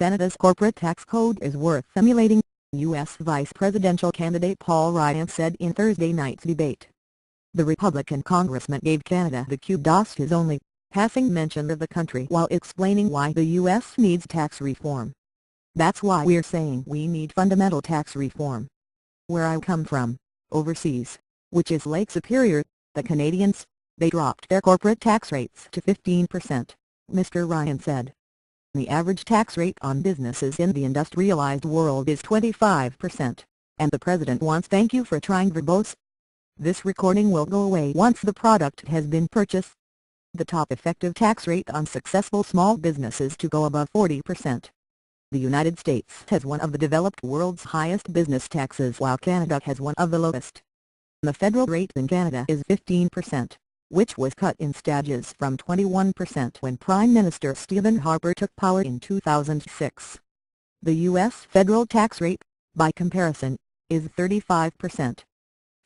Canada's corporate tax code is worth emulating, U.S. Vice Presidential candidate Paul Ryan said in Thursday night's debate. The Republican congressman gave Canada the kudos, his only passing mention of the country, while explaining why the U.S. needs tax reform. "That's why we're saying we need fundamental tax reform. Where I come from, overseas, which is Lake Superior, the Canadians, they dropped their corporate tax rates to 15%, Mr. Ryan said. The average tax rate on businesses in the industrialized world is 25%, and the president wants thank you for trying verbose. This recording will go away once the product has been purchased. The top effective tax rate on successful small businesses to go above 40%. The United States has one of the developed world's highest business taxes, while Canada has one of the lowest. The federal rate in Canada is 15%, which was cut in stages from 21% when Prime Minister Stephen Harper took power in 2006. The U.S. federal tax rate, by comparison, is 35%.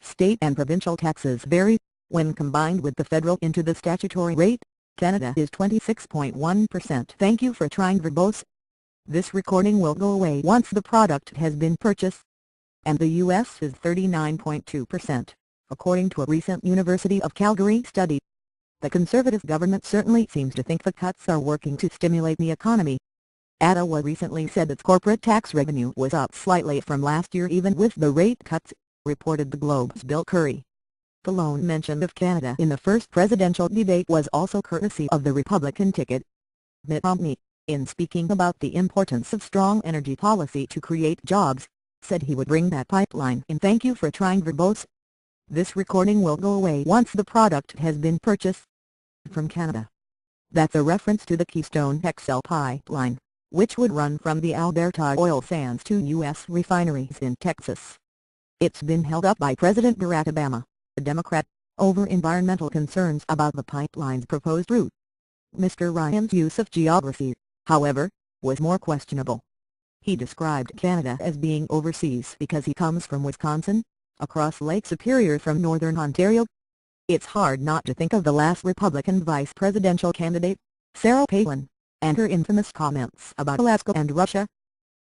State and provincial taxes vary. When combined with the federal into the statutory rate, Canada is 26.1%. Thank you for trying verbose. This recording will go away once the product has been purchased. And the U.S. is 39.2%, according to a recent University of Calgary study. The Conservative government certainly seems to think the cuts are working to stimulate the economy. Ottawa recently said its corporate tax revenue was up slightly from last year even with the rate cuts, reported the Globe's Bill Curry. The lone mention of Canada in the first presidential debate was also courtesy of the Republican ticket. Mitt Romney, in speaking about the importance of strong energy policy to create jobs, said he would bring that pipeline in. Thank you for trying verbose. This recording will go away once the product has been purchased. From Canada. That's a reference to the Keystone XL pipeline, which would run from the Alberta oil sands to U.S. refineries in Texas. It's been held up by President Barack Obama, a Democrat, over environmental concerns about the pipeline's proposed route. Mr. Ryan's use of geography, however, was more questionable. He described Canada as being overseas because he comes from Wisconsin, across Lake Superior from northern Ontario. It's hard not to think of the last Republican vice presidential candidate, Sarah Palin, and her infamous comments about Alaska and Russia.